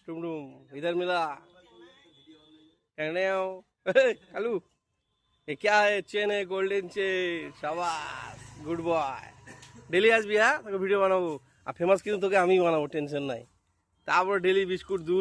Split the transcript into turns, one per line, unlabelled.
टुमटुम इधर मिला कालू ये क्या है चेन है गोल्डन चेन शाबाश गुड बॉय डेली আসবি হ্যাঁ তোকে ভিডিও বানাবো আর ফেমাস কিন্তু তোকে আমি বানাবো টেনশন নাই তারপর ডেলি বিস্কুট দুধ